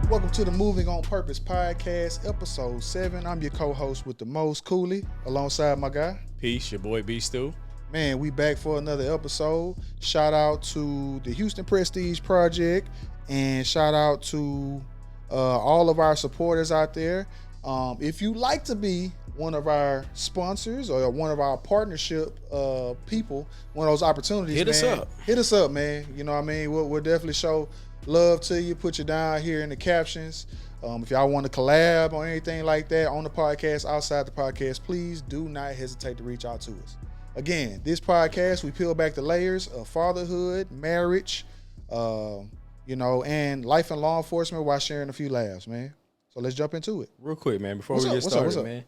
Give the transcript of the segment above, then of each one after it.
Welcome to the Moving on Purpose podcast, episode 7. I'm your co-host with the most, Cooley, alongside my guy. Peace, your boy BStu. Man, we back for another episode. Shout out to the Houston Prestige Project, and shout out to all of our supporters out there. If you'd like to be one of our sponsors or one of our partnership people, one of those opportunities, hit us up, man. You know what I mean? We'll definitely show love to you, put you down here in the captions. If y'all want to collab or anything like that on the podcast, outside the podcast, please do not hesitate to reach out to us. Again, this podcast, we peel back the layers of fatherhood, marriage, and life in law enforcement while sharing a few laughs, man. So let's jump into it. Real quick, man, before we get started, man.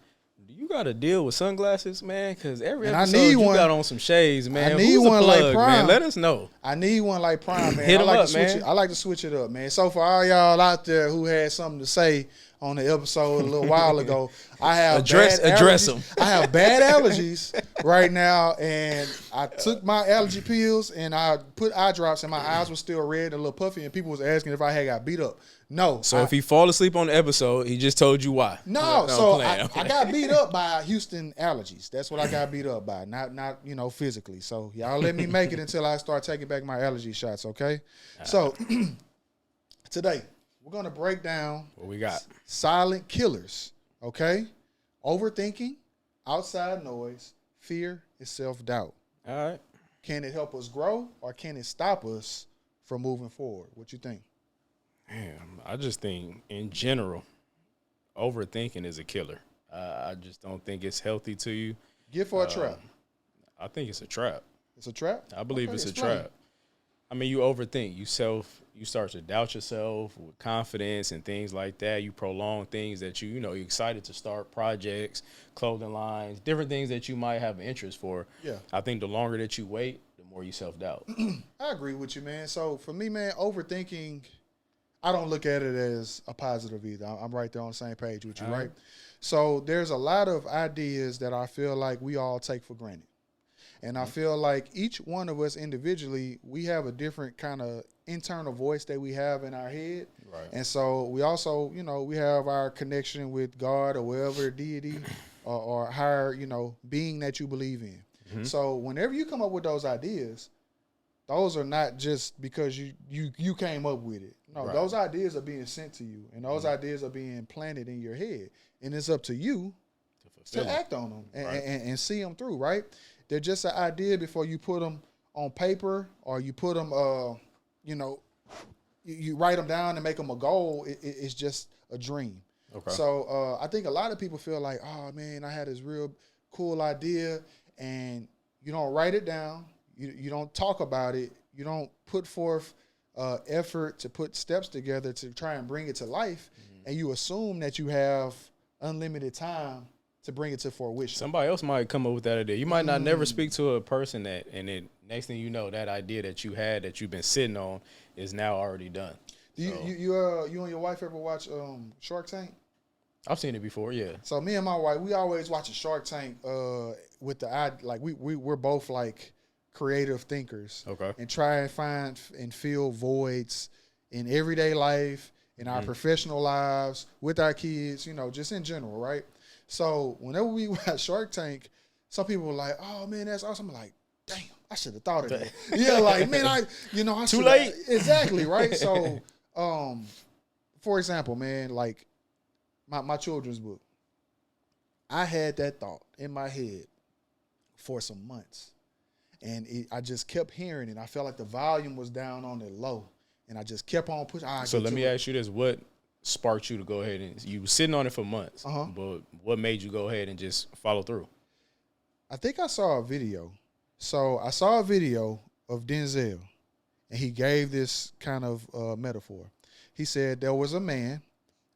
Do you got to deal with sunglasses, man? Because every episode you got on some shades, man. I need one like Prime. Man? Let us know. I need one like Prime, man. Hit him up, man. I like to switch it up, man. So for all y'all out there who had something to say on the episode a little while ago, I have address them. I have bad allergies right now, and I took my allergy pills and I put eye drops, and my eyes were still red and a little puffy, and people was asking if I had got beat up. No. So if he fall asleep on the episode, he just told you why. No, I got beat up by Houston allergies. That's what I got beat up by, not physically. So y'all let me make it until I start taking back my allergy shots, okay? So today we're gonna break down what we got. Silent killers, okay? Overthinking, outside noise, fear, and self-doubt. All right. Can it help us grow, or can it stop us from moving forward? What you think? Damn, I just think in general, overthinking is a killer. I just don't think it's healthy to you. Gift or a trap? I think it's a trap. It's a trap? I believe it's a trap. I mean, you overthink. You start to doubt yourself with confidence and things like that. You prolong things that you're excited to start projects, clothing lines, different things that you might have an interest for. Yeah. I think the longer that you wait, the more you self-doubt. I agree with you, man. So for me, man, overthinking, I don't look at it as a positive either. I'm right there on the same page with you, right? So there's a lot of ideas that I feel like we all take for granted. And I feel like each one of us individually, we have a different kind of internal voice that we have in our head. Right. And so we also, we have our connection with God or whatever deity or higher, being that you believe in. Mm-hmm. So whenever you come up with those ideas, those are not just because you came up with it. No, right. Those ideas are being sent to you, and those ideas are being planted in your head. And it's up to you to act on them and see them through, right? They're just an idea before you put them on paper or you put them, you write them down and make them a goal. It's just a dream. Okay. So I think a lot of people feel like, oh, man, I had this real cool idea, and you don't write it down. You don't talk about it. You don't put forth effort to put steps together to try and bring it to life, and you assume that you have unlimited time to bring it to fruition. Somebody else might come up with that idea. You might not never speak to a person and then next thing you know, that idea that you had that you've been sitting on is now already done. Do you and your wife ever watch Shark Tank? I've seen it before, yeah. So me and my wife, we always watch a Shark Tank with the like we're both like creative thinkers, okay, and try and find and fill voids in everyday life, in our professional lives, with our kids, just in general, right? So whenever we watch Shark Tank, some people were like, "Oh man, that's awesome." I'm like, "Damn, I should have thought of that." Yeah, like man, I too late. Exactly, right? So, for example, man, like my children's book, I had that thought in my head for some months. And I just kept hearing it. I felt like the volume was down on it low. And I just kept on pushing. So let me ask you this. What sparked you to go ahead and – you were sitting on it for months. But what made you go ahead and just follow through? I think I saw a video. So I saw a video of Denzel. And he gave this kind of metaphor. He said there was a man.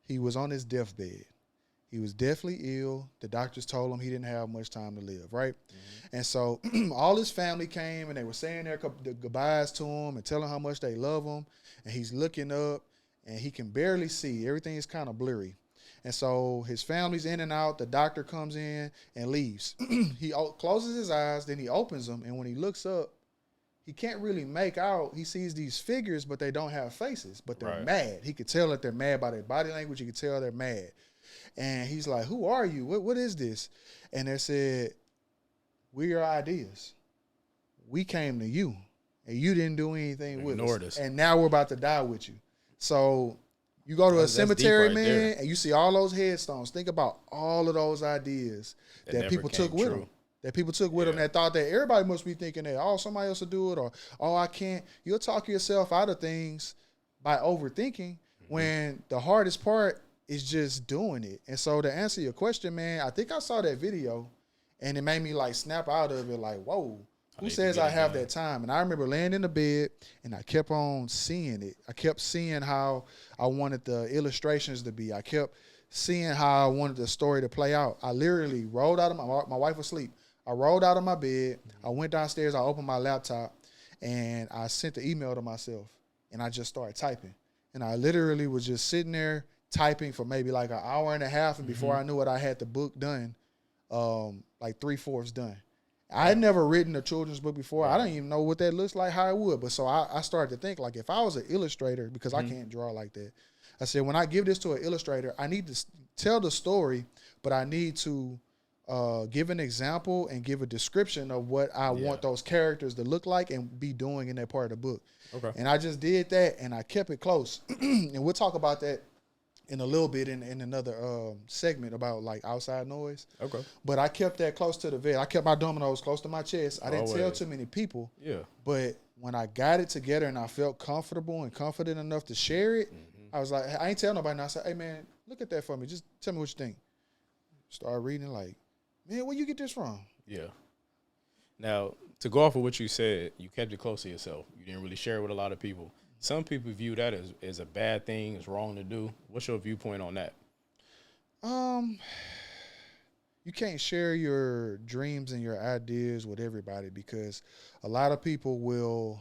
He was on his deathbed. He was deathly ill. The doctors told him he didn't have much time to live, right? Mm-hmm. And so all his family came, and they were saying their goodbyes to him and telling how much they love him. And he's looking up, and he can barely see. Everything is kind of blurry. And so his family's in and out. The doctor comes in and leaves. He closes his eyes, then he opens them, and when he looks up, he can't really make out. He sees these figures, but they don't have faces, but they're Right. mad. He could tell that they're mad by their body language. He could tell they're mad. And he's like, who are you? What is this? And they said, we're your ideas. We came to you, and you didn't do anything with us. And now we're about to die with you. So you go to a cemetery, man, there. And you see all those headstones. Think about all of those ideas that people took with them. That people took with them that thought that everybody must be thinking that, oh, somebody else will do it, or, oh, I can't. You'll talk yourself out of things by overthinking when the hardest part is just doing it. And so to answer your question, man, I think I saw that video and it made me like snap out of it like, whoa, who says I have that time? And I remember laying in the bed and I kept on seeing it. I kept seeing how I wanted the illustrations to be. I kept seeing how I wanted the story to play out. I literally rolled out of my wife was asleep. I rolled out of my bed. I went downstairs. I opened my laptop and I sent the email to myself and I just started typing. And I literally was just sitting there typing for maybe like an hour and a half, and before I knew it, I had the book done, like 3/4 done. I had never written a children's book before. I didn't even know what that looks like, how it would. But so I started to think, like, if I was an illustrator, because I can't draw like that, I said, when I give this to an illustrator, I need to tell the story, but I need to give an example and give a description of what I want those characters to look like and be doing in that part of the book. Okay. And I just did that, and I kept it close. And we'll talk about that in a little bit in another segment about like outside noise. Okay. But I kept that close to the vest. I kept my dominoes close to my chest. I didn't tell too many people. Yeah. But when I got it together and I felt comfortable and confident enough to share it, I was like, I ain't tell nobody. And I said, hey man, look at that for me. Just tell me what you think. Start reading like, man, where you get this from? Yeah. Now, to go off of what you said, you kept it close to yourself. You didn't really share it with a lot of people. Some people view that as a bad thing, it's wrong to do. What's your viewpoint on that? You can't share your dreams and your ideas with everybody because a lot of people will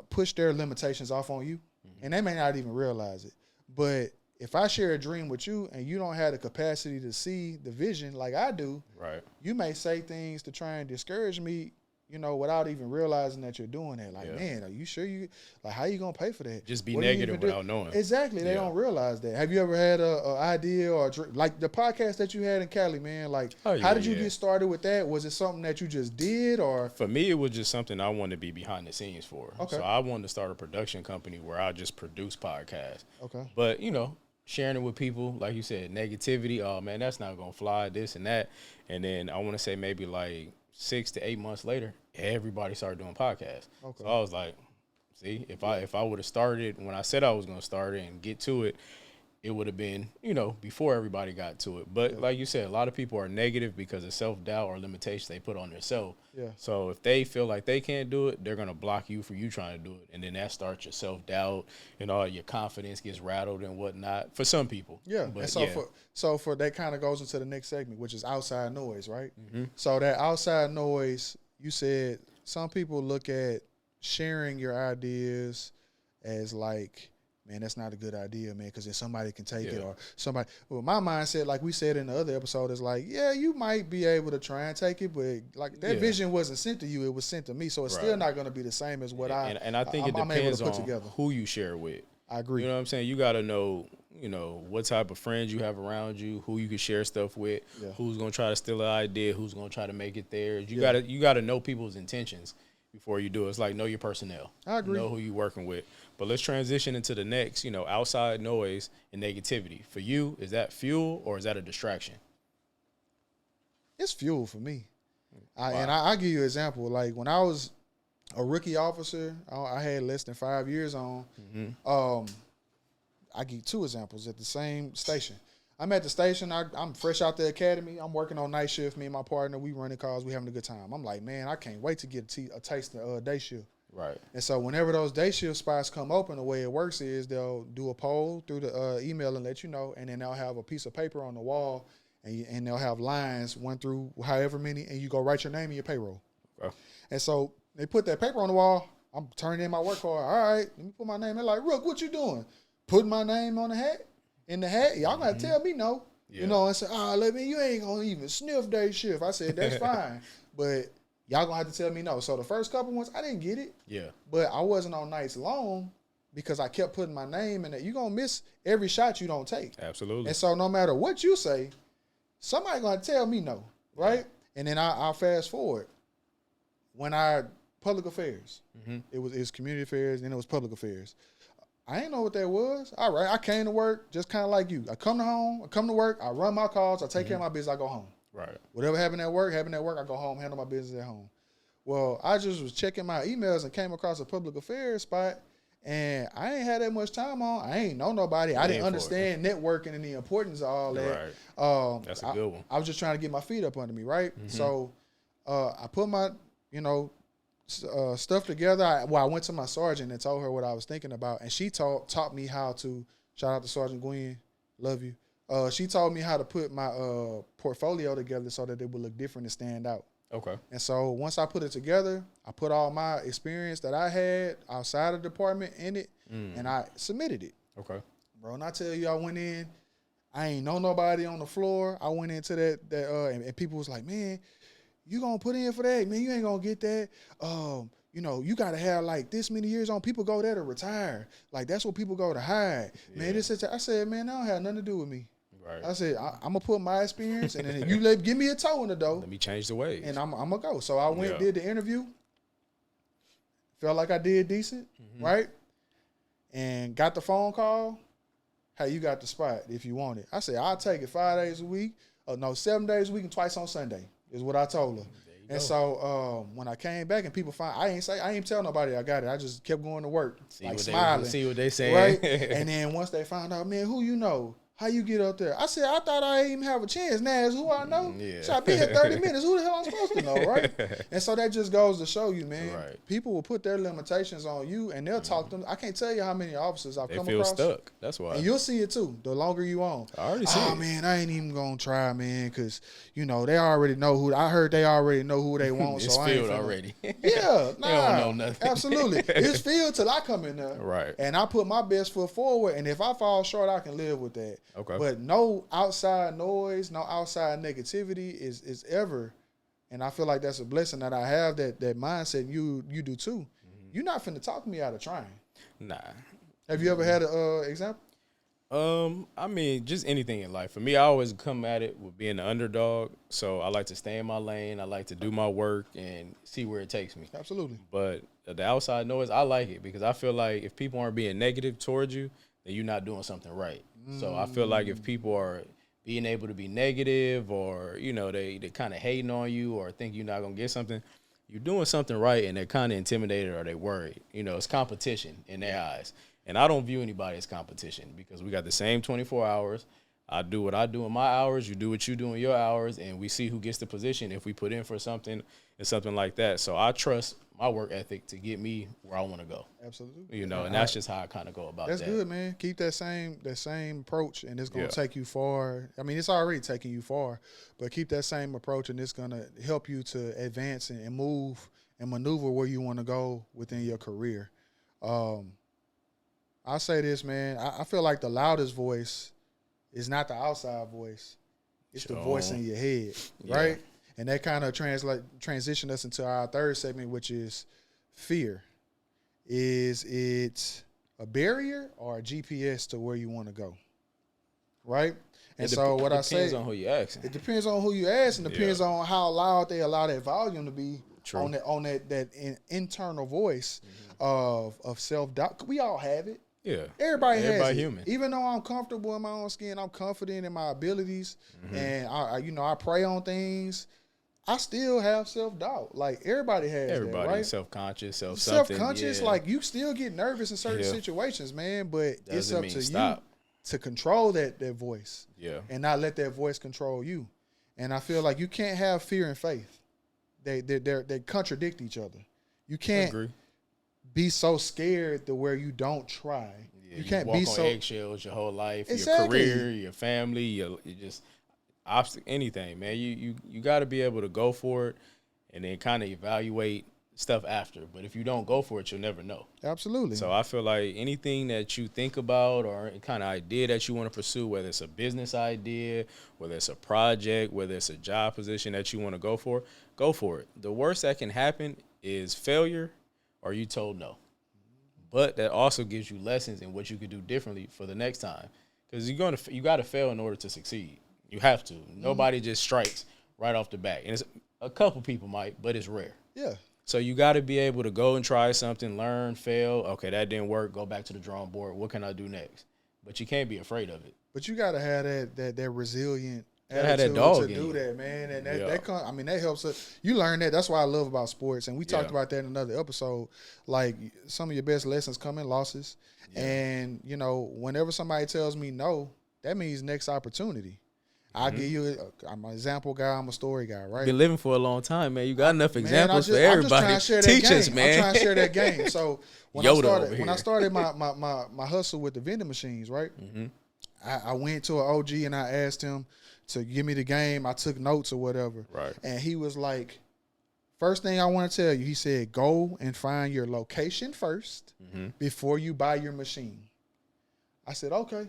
push their limitations off on you, and they may not even realize it. But if I share a dream with you and you don't have the capacity to see the vision like I do, right? You may say things to try and discourage me, you know, without even realizing that you're doing that. Like, man, are you sure you, like, how you going to pay for that? Just be negative without knowing. Exactly. They don't realize that. Have you ever had a idea or a dream, like the podcast that you had in Cali, man? Like, how did you get started with that? Was it something that you just did, or? For me, it was just something I wanted to be behind the scenes for. Okay. So I wanted to start a production company where I just produce podcasts. Okay. But, you know, sharing it with people, like you said, negativity, oh, man, that's not going to fly, this and that. And then I want to say maybe like 6 to 8 months later, everybody started doing podcasts. Okay. So I was like, see, if I would have started when I said I was going to start it and get to it, it would have been, you know, before everybody got to it. But like you said, a lot of people are negative because of self-doubt or limitations they put on themselves. Yeah. So if they feel like they can't do it, they're going to block you for you trying to do it. And then that starts your self-doubt and all your confidence gets rattled and whatnot for some people. Yeah. But and so for that kind of goes into the next segment, which is outside noise, right? Mm-hmm. So that outside noise, you said some people look at sharing your ideas as like, man, that's not a good idea, man, because then somebody can take it or somebody. Well, my mindset, like we said in the other episode, is like, yeah, you might be able to try and take it, but like that vision wasn't sent to you; it was sent to me, so it's still not going to be the same as what I. And I think it depends on who you share with. I agree. You know what I'm saying? You got to know, you know, what type of friends you have around you, who you can share stuff with, who's going to try to steal an idea, who's going to try to make it theirs. You got to know people's intentions before you do it. It's like know your personnel. I agree. Know who you're working with. But let's transition into the next, you know, outside noise and negativity. For you, is that fuel or is that a distraction? It's fuel for me. And I'll give you an example. Like when I was a rookie officer, I had less than 5 years on. Mm-hmm. I give 2 examples at the same station. I'm at the station. I'm fresh out the academy. I'm working on night shift. Me and my partner, we running calls. We having a good time. I'm like, man, I can't wait to get a taste of day shift. Right. And so whenever those day shift spots come open, the way it works is they'll do a poll through the email and let you know, and then they'll have a piece of paper on the wall, and they'll have lines 1 through however many, and you go write your name and your payroll. Okay. And so they put that paper on the wall. I'm turning in my work card. All right, let me put my name in. Like, Rook, what you doing? Putting my name on the hat? In the hat? Y'all got to tell me no. Yeah. You know, and say, let me, you ain't going to even sniff day shift. I said, that's fine. But Y'all gonna have to tell me no. So the first couple ones, I didn't get it. Yeah. But I wasn't on nights long because I kept putting my name in it. You're gonna miss every shot you don't take. Absolutely. And so no matter what you say, somebody gonna tell me no, right? And then I'll fast forward. When I public affairs, it was community affairs, and it was public affairs. I didn't know what that was. All right, I came to work just kind of like you. I come to work, I run my calls, I take care of my business, I go home. Right. Whatever happened at work, I go home, handle my business at home. Well, I just was checking my emails and came across a public affairs spot, and I ain't had that much time on. I ain't know nobody. I didn't understand networking and the importance of all that. Right. That's a good one. I was just trying to get my feet up under me, right? So I put my, stuff together. I went to my sergeant and told her what I was thinking about, and she taught me how to, shout out to Sergeant Gwen, love you. She told me how to put my portfolio together so that it would look different and stand out. Okay. And so once I put it together, I put all my experience that I had outside of the department in it, and I submitted it. Okay. Bro, and I tell you, I went in, I ain't know nobody on the floor. I went into that and people was like, man, you gonna put in for that? Man, you ain't gonna get that. You gotta have like this many years on. People go there to retire. Like that's what people go to hide. Yeah. Man, I said, man, that don't have nothing to do with me. Right. I said, I'm gonna put my experience, and then you give me a toe in the door. Let me change the ways, and I'm gonna go. So I went, did the interview. Felt like I did decent, right? And got the phone call. Hey, you got the spot if you want it. I said, I'll take it 5 days a week. 7 days a week and twice on Sunday is what I told her. And so when I came back and people I ain't tell nobody I got it. I just kept going to work, smiling. See what they saying. Right? And then once they found out, man, who you know? How you get up there? I said, I thought I didn't even have a chance. Now it's who I know. Yeah. So I been here 30 minutes. Who the hell I'm supposed to know, right? And so that just goes to show you, man. Right. People will put their limitations on you, and they'll talk to them. I can't tell you how many officers I've come across. They feel stuck. That's why. And you'll see it too. The longer you on. I already see it. Oh man, I ain't even gonna try, man, because they already know who. I heard they already know who they want. It's so filled already. Yeah, nah, they don't know nothing. Absolutely, it's filled till I come in there. Right. And I put my best foot forward, and if I fall short, I can live with that. Okay. But no outside noise, no outside negativity is ever, and I feel like that's a blessing that I have that mindset. You do too. You're not finna talk me out of trying. Nah. Have you ever had an example? I mean, just anything in life. For me, I always come at it with being the underdog. So I like to stay in my lane. I like to do my work and see where it takes me. Absolutely. But the outside noise, I like it because I feel like if people aren't being negative towards you, then you're not doing something right. So I feel like if people are being able to be negative or, they kind of hating on you or think you're not going to get something, you're doing something right and they're kind of intimidated or they worried. It's competition in their eyes. And I don't view anybody as competition because we got the same 24 hours. I do what I do in my hours. You do what you do in your hours. And we see who gets the position if we put in for something and something like that. So I trust my work ethic to get me where I want to go. Absolutely. And that's just how I kind of go about that. That's good, man. Keep that same approach, and it's going to take you far. I mean, it's already taking you far, but keep that same approach, and it's going to help you to advance and move and maneuver where you want to go within your career. I'll say this, man. I feel like the loudest voice is not the outside voice. It's the voice in your head, right? And that kind of transition us into our third segment, which is fear. Is it a barrier or a GPS to where you want to go? Right? And so what I say, it depends on who you ask. It depends on who you ask, and depends on how loud they allow that volume to be. True. on that internal voice of self-doubt. We all have it. Yeah. Everybody has it. Human. Even though I'm comfortable in my own skin, I'm confident in my abilities, and I pray on things. I still have self-doubt. Like everybody has Everybody that, right? self-conscious, self-conscious. Like you still get nervous in certain situations, man, but it's up to you to control that voice. Yeah. And not let that voice control you. And I feel like you can't have fear and faith. They contradict each other. You can't be so scared to where you don't try. Yeah, you can't walk be on so eggshells your whole life, exactly. Your career, your family, you just anything, man. You got to be able to go for it and then kind of evaluate stuff after. But if you don't go for it, you'll never know. Absolutely. So I feel like anything that you think about or any kind of idea that you want to pursue, whether it's a business idea, whether it's a project, whether it's a job position that you want to go for it. The worst that can happen is failure or you told no. But that also gives you lessons in what you could do differently for the next time. Because you got to fail in order to succeed. You have to. Nobody just strikes right off the bat. And it's, a couple people might, but it's rare. Yeah. So you got to be able to go and try something, learn, fail. Okay, that didn't work. Go back to the drawing board. What can I do next? But you can't be afraid of it. But you got to have that resilient attitude have that dog to in do you. that, man. And that helps us. You learn that. That's what I love about sports. And we talked about that in another episode. Like, some of your best lessons come in losses. Yeah. And, you know, whenever somebody tells me no, that means next opportunity. I'll give you I'm an example guy. I'm a story guy, right? Been living for a long time, man. You got enough examples for everybody. Teach us, man. I'm trying to share that game. So when I started my hustle with the vending machines, right? Mm-hmm. I went to an OG and I asked him to give me the game. I took notes or whatever. Right. And he was like, first thing I want to tell you, he said, go and find your location first before you buy your machine. I said, okay.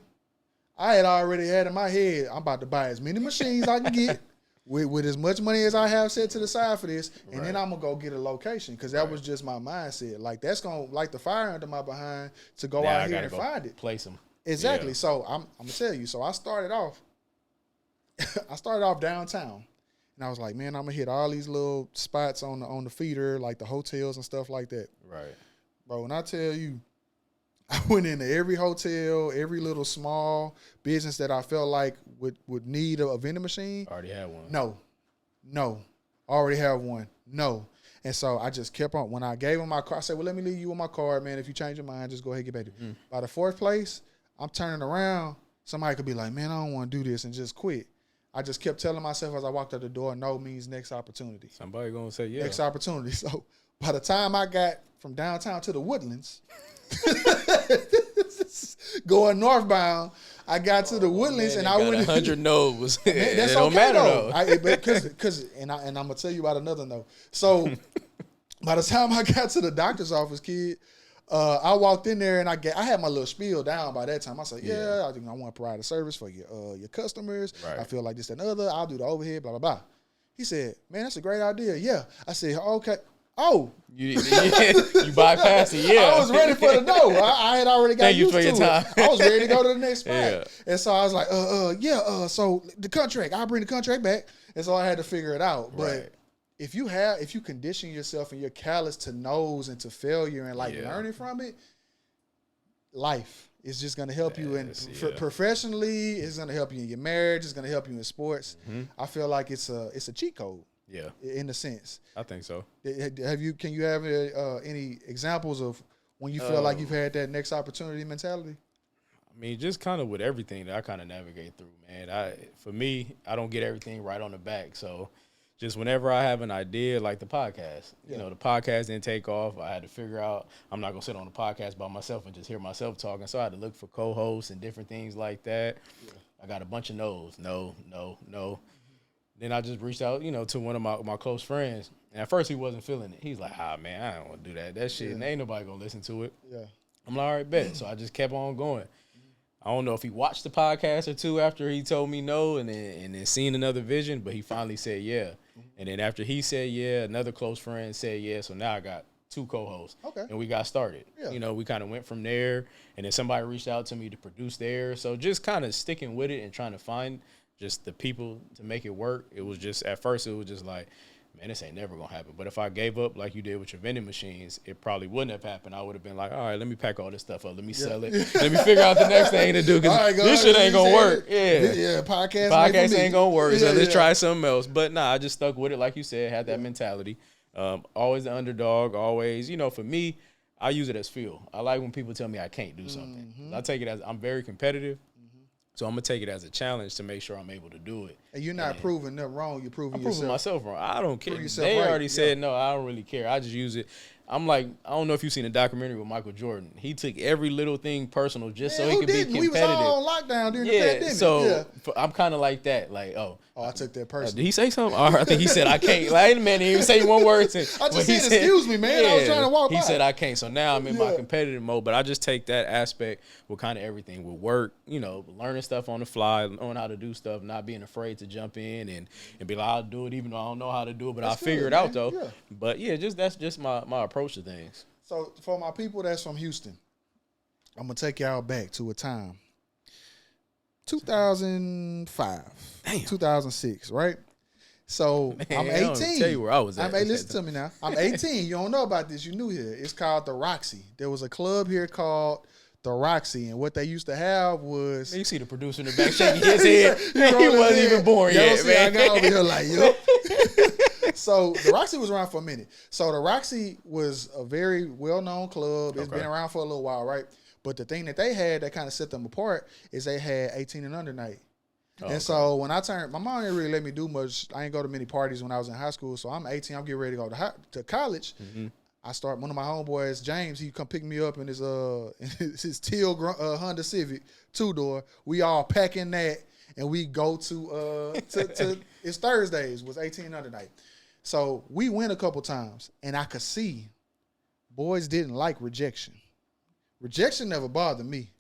I had already had in my head, I'm about to buy as many machines I can get with as much money as I have set to the side for this, and then I'm going to go get a location because that was just my mindset. Like, that's going to light the fire under my behind to go out here and find it. Place them. Exactly. Yeah. So I'm going to tell you. So I started off downtown, and I was like, man, I'm going to hit all these little spots on the feeder, like the hotels and stuff like that. Right. Bro, when I tell you, I went into every hotel, every little small business that I felt like would need a vending machine. Already had one. No. Already have one. No. And so I just kept on. When I gave him my card, I said, well, let me leave you with my card, man. If you change your mind, just go ahead and get back to it. By the fourth place, I'm turning around. Somebody could be like, man, I don't want to do this and just quit. I just kept telling myself as I walked out the door, no means next opportunity. Somebody going to say, yeah. Next opportunity. So by the time I got from downtown to the Woodlands, going northbound, I got to the Woodlands and I went 100 no's. That's it don't okay matter though. Because I'm gonna tell you about another no. So by the time I got to the doctor's office, kid, I walked in there and I had my little spiel down by that time. I said, I think I want to provide a service for your customers. Right. I feel like this and other. I'll do the overhead, blah blah blah. He said, man, that's a great idea. Yeah. I said, okay. Oh, you bypassed it. Yeah, I was ready for the no. I had already got used to it. Time. I was ready to go to the next spot, and so I was like, so the contract, I'll bring the contract back, and so I had to figure it out. But if you condition yourself and you're callous to no's and to failure and learning from it, life is just going to help you professionally. It's going to help you in your marriage. It's going to help you in sports. I feel like it's a cheat code. Yeah, in a sense. I think so. Can you have any examples of when you feel like you've had that next opportunity mentality? I mean, just kind of with everything that I kind of navigate through, man. For me, I don't get everything right on the back. So just whenever I have an idea, like the podcast, you know, the podcast didn't take off. I had to figure out I'm not going to sit on the podcast by myself and just hear myself talking. So I had to look for co-hosts and different things like that. Yeah. I got a bunch of no's. No. Then I just reached out, to one of my close friends. And at first he wasn't feeling it. He's like, man, I don't want to do that. That shit, and ain't nobody going to listen to it. Yeah. I'm like, all right, bet. So I just kept on going. I don't know if he watched the podcast or two after he told me no and then seen another vision, but he finally said yeah. And then after he said yeah, another close friend said yeah. So now I got 2 co-hosts. Okay. And we got started. Yeah. We kind of went from there. And then somebody reached out to me to produce there. So just kind of sticking with it and trying to find just the people to make it work. It was just, at first, it was just like, man, this ain't never going to happen. But if I gave up like you did with your vending machines, it probably wouldn't have happened. I would have been like, all right, let me pack all this stuff up. Let me sell it. Let me figure out the next thing to do because this shit ain't going to work. Yeah, podcast ain't going to work. So let's try something else. But nah, I just stuck with it. Like you said, had that mentality. Always the underdog, always. For me, I use it as fuel. I like when people tell me I can't do something. I take it as I'm very competitive. So I'm going to take it as a challenge to make sure I'm able to do it. And you're not proving them wrong. You're proving yourself. I'm proving myself wrong. I don't care. They already said, no, I don't really care. I just use it. I'm like, I don't know if you've seen a documentary with Michael Jordan. He took every little thing personal just Man, so he could be competitive. We was all on lockdown during the pandemic. So I'm kind of like that. Like, I took that personal. Did he say something? Or I think he said I can't. Like, man, he didn't even say one word. I just said, excuse me, man. I was trying to walk by. He said I can't. So now I'm in my competitive mode. But I just take that aspect with kind of everything. With work, learning stuff on the fly, knowing how to do stuff, not being afraid to jump in and be like, I'll do it even though I don't know how to do it. But I'll figure it out, though. Yeah. But, that's just my approach to things. So for my people that's from Houston, I'm going to take y'all back to a time. 2005, 2006, right? So man, I'm 18. I'll tell you where I was at. Listen to me now. I'm 18. You don't know about this. You new here. It's called the Roxy. There was a club here called the Roxy, and what they used to have was... You see the producer in the back shaking his head. He wasn't even born yet, man. I got over here like, yup. So the Roxy was around for a minute. So the Roxy was a very well-known club. It's been around for a little while, right? But the thing that they had that kind of set them apart is they had 18 and under night. So when I turned, my mom didn't really let me do much. I didn't go to many parties when I was in high school. So I'm 18. I'm getting ready to go to college. Mm-hmm. I start, one of my homeboys, James, he come pick me up in his teal Honda Civic 2-door. We all pack in that and we go to it's Thursdays, was 18 and under night. So we went a couple times and I could see boys didn't like rejection. Rejection never bothered me.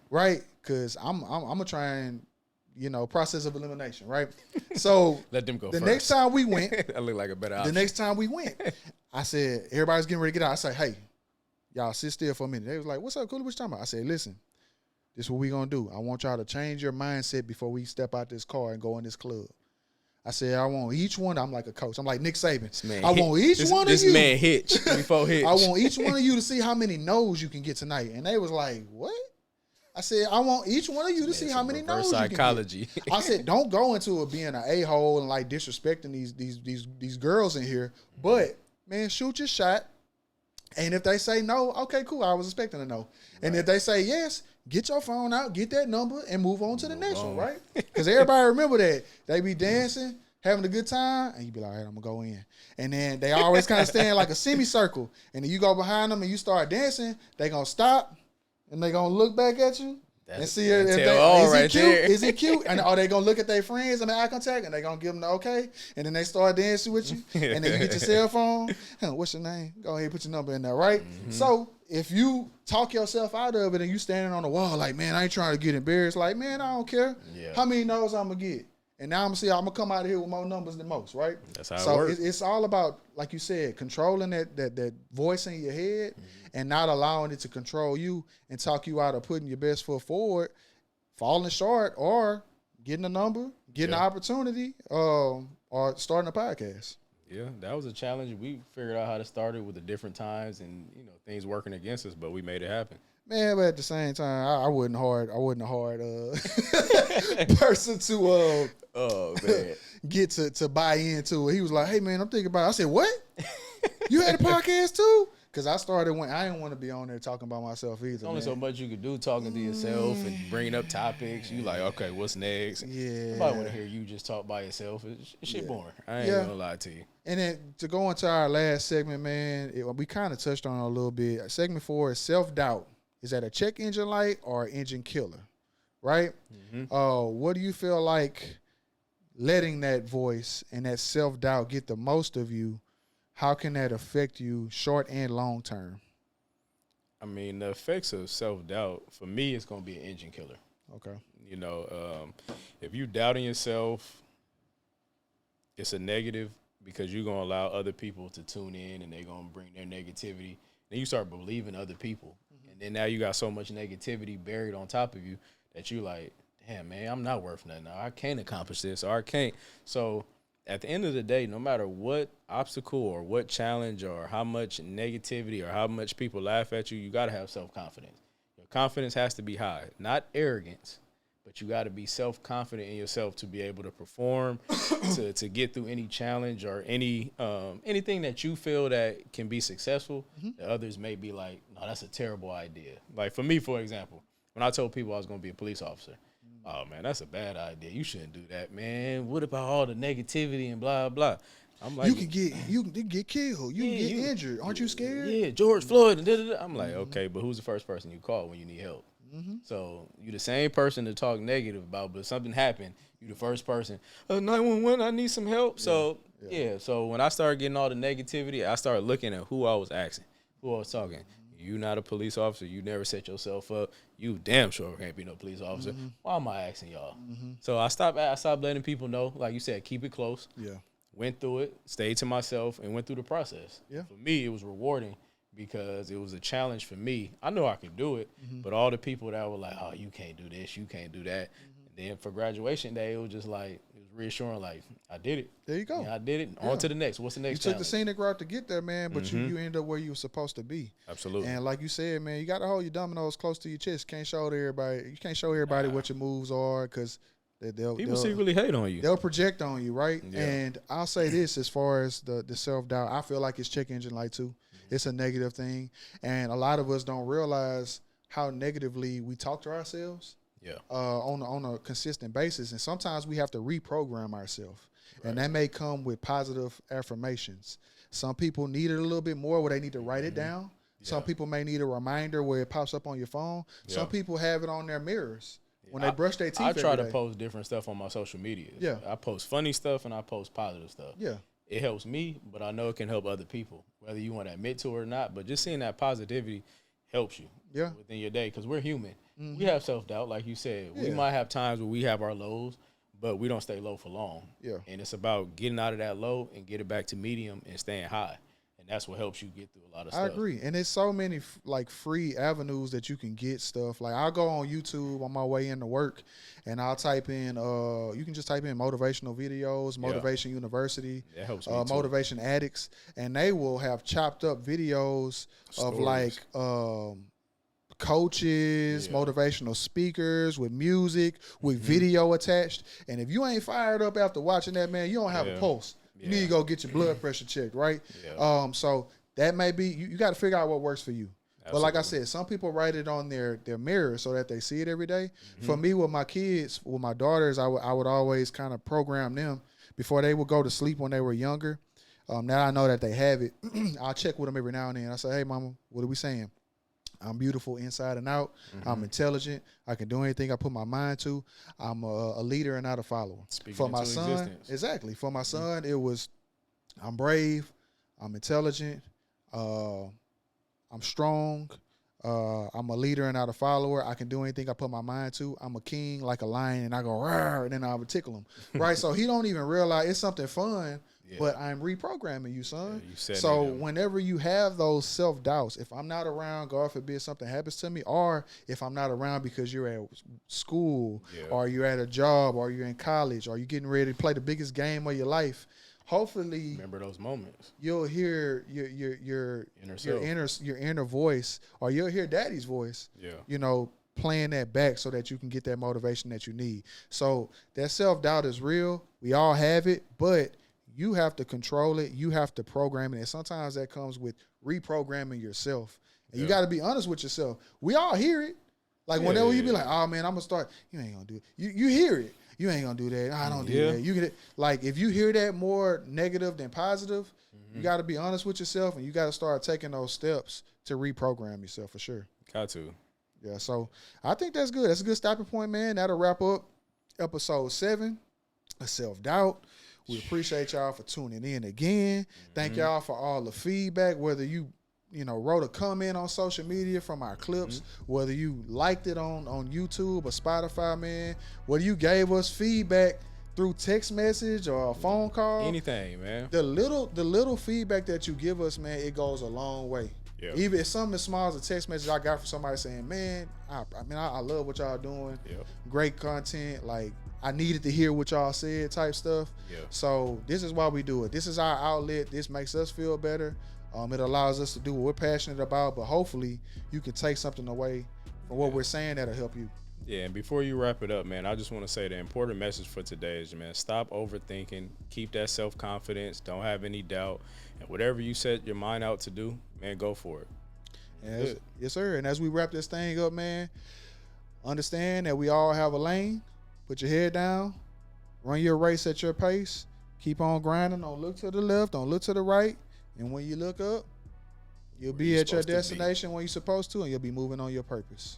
Right? Because I'm going to try and, process of elimination, right? So let them go the first. Next time we went. I look like a better option. The next time we went, I said, everybody's getting ready to get out. I said, hey, y'all sit still for a minute. They was like, what's up, Cooley? What you talking about? I said, listen, this is what we going to do. I want y'all to change your mindset before we step out this car and go in this club. I said, I want each one. I'm like a coach. I'm like Nick Saban. I want each one of you. This man hitch before hitch. I want each one of you to see how many no's you can get tonight. And they was like, what? I said, I want each one of you to see how many no's you can get. I said, don't go into it being an a-hole and like disrespecting these girls in here. But, man, shoot your shot. And if they say no, okay, cool. I was expecting a no. Right. And if they say yes, get your phone out, get that number, and move on to the next one, right? Because everybody remember that. They be dancing, having a good time, and you be like, all right, I'm going to go in. And then they always kind of stand like a semicircle. And then you go behind them and you start dancing, they going to stop, and they going to look back at you. And see if is it cute? And are they gonna look at their friends and the eye contact and they gonna give them the okay? And then they start dancing with you. And then you get your cell phone. What's your name? Go ahead, put your number in there, right? Mm-hmm. So if you talk yourself out of it and you standing on the wall like, man, I ain't trying to get embarrassed. Like, man, I don't care. Yeah. How many no's I'm gonna get? And now I'm gonna come out of here with more numbers than most, right? That's how it works. So it's all about, like you said, controlling that voice in your head and not allowing it to control you and talk you out of putting your best foot forward, falling short, or getting a number, getting an opportunity, or starting a podcast. Yeah, that was a challenge. We figured out how to start it with the different times and things working against us, but we made it happen. Man, but at the same time, I wasn't a hard person to get to buy into it. He was like, "Hey man, I'm thinking about it." I said, "What? You had a podcast too?" Because I started when I didn't want to be on there talking about myself either. There's only so much you could do talking to yourself and bringing up topics. You like, okay, what's next? Yeah, nobody want to hear you just talk by yourself. It's shit boring. I ain't gonna lie to you. And then to go into our last segment, man, we kind of touched on it a little bit. Segment 4 is self-doubt. Is that a check engine light or an engine killer, right? Mm-hmm. What do you feel like letting that voice and that self-doubt get the most of you? How can that affect you short and long term? I mean, the effects of self-doubt, for me, it's going to be an engine killer. Okay. If you doubting yourself, it's a negative because you're going to allow other people to tune in and they're going to bring their negativity. Then you start believing other people. And then now you got so much negativity buried on top of you that you like, damn, man, I'm not worth nothing. I can't accomplish this or I can't. So at the end of the day, no matter what obstacle or what challenge or how much negativity or how much people laugh at you, you got to have self-confidence. Your confidence has to be high, not arrogance, but you got to be self-confident in yourself to be able to perform, to get through any challenge or anything that you feel that can be successful. That others may be like, no, that's a terrible idea. Like for me, for example, when I told people I was going to be a police officer, oh, man, that's a bad idea. You shouldn't do that, man. What about all the negativity and blah, blah? I'm like, you can get killed. You can get injured. Aren't you scared? Yeah, George Floyd. And I'm like, okay, but who's the first person you call when you need help? So you the same person to talk negative about, but if something happened, you the first person. 911, I need some help. So so when I started getting all the negativity, I started looking at who I was asking, who I was talking. You not a police officer. You never set yourself up. You damn sure can't be no police officer. Why am I asking y'all? So I stopped letting people know, like you said, keep it close. Yeah. Went through it, stayed to myself, and went through the process. Yeah. For me, it was rewarding because it was a challenge for me. I know I could do it, but all the people that were like, oh, you can't do this, you can't do that. And then for graduation day, it was just like, it was reassuring, like, I did it. There you go. Yeah, I did it. On to the next. What's the next You took challenge? the scenic route to get there, man, but you ended up where you were supposed to be. Absolutely. And like you said, man, you got to hold your dominoes close to your chest. You can't show everybody what your moves are because people secretly hate on you. They'll project on you, right? Yeah. And I'll say this as far as the self-doubt, I feel like it's check engine light too. It's a negative thing. And a lot of us don't realize how negatively we talk to ourselves on a consistent basis. And sometimes we have to reprogram ourselves. Right. And that may come with positive affirmations. Some people need it a little bit more where they need to write it down. Yeah. Some people may need a reminder where it pops up on your phone. Yeah. Some people have it on their mirrors. When they brush their teeth I try every to day. post different stuff on my social media. Yeah. I post funny stuff and I post positive stuff. Yeah. It helps me, but I know it can help other people, whether you want to admit to it or not. But just seeing that positivity helps you within your day because we're human. We have self-doubt, like you said. We might have times where we have our lows, but we don't stay low for long. Yeah. And it's about getting out of that low and get it back to medium and staying high. And that's what helps you get through a lot of stuff. I agree. And there's so many like free avenues that you can get stuff. Like I'll go on YouTube on my way into work and I'll type in, you can just type in motivational videos, Motivation University, that helps me too. Motivation Addicts. And they will have chopped up videos of like coaches, motivational speakers with music, with video attached. And if you ain't fired up after watching that, man, you don't have a pulse. You need to go get your blood pressure checked, right? Yeah. So that may be, you got to figure out what works for you. Absolutely. But like I said, some people write it on their mirror so that they see it every day. For me, with my kids, with my daughters, I would always kind of program them before they would go to sleep when they were younger. Now I know that they have it. I'll check with them every now and then. I say, hey, mama, what are we saying? I'm beautiful inside and out. I'm intelligent. I can do anything I put my mind to. I'm a leader and not a follower. Speaking for my son, existence. Exactly. For my son, it was I'm brave. I'm intelligent. I'm strong. I'm a leader and not a follower. I can do anything I put my mind to. I'm a king like a lion, and I go rawr, and then I would tickle him. Right? So he don't even realize it's something fun. But I'm reprogramming you, son. So whenever you have those self-doubts, if I'm not around, God forbid something happens to me, or if I'm not around because you're at school or you're at a job or you're in college or you're getting ready to play the biggest game of your life, hopefully remember those moments. You'll hear your inner voice, or you'll hear daddy's voice, you know, playing that back so that you can get that motivation that you need. So that self-doubt is real. We all have it, but you have to control it. You have to program it. And sometimes that comes with reprogramming yourself. And you got to be honest with yourself. We all hear it. Like whenever you be like, oh, man, I'm going to start. You ain't going to do it. You hear it. You ain't going to do that. I don't do that. You get it. Like if you hear that more negative than positive, you got to be honest with yourself and you got to start taking those steps to reprogram yourself for sure. Got to. Yeah, so I think that's good. That's a good stopping point, man. That'll wrap up episode 7 of Self-Doubt. We appreciate y'all for tuning in again. Thank y'all for all the feedback, whether you wrote a comment on social media from our clips, whether you liked it on YouTube or Spotify, man, whether you gave us feedback through text message or a phone call. Anything, man. The little feedback that you give us, man, it goes a long way. Yep. Even if something as small as a text message I got from somebody saying, man, I love what y'all doing. Yep. Great content. Like, I needed to hear what y'all said type stuff. Yeah. So this is why we do it. This is our outlet. This makes us feel better. It allows us to do what we're passionate about, but hopefully you can take something away from what we're saying that'll help you. Yeah, and before you wrap it up, man, I just want to say the important message for today is, man, stop overthinking. Keep that self-confidence. Don't have any doubt. And whatever you set your mind out to do, man, go for it. Yes, sir. And as we wrap this thing up, man, understand that we all have a lane. Put your head down, run your race at your pace, Keep on grinding. Don't look to the left. Don't look to the right. And when you look up, you'll be at your destination when you're supposed to, and you'll be moving on your purpose.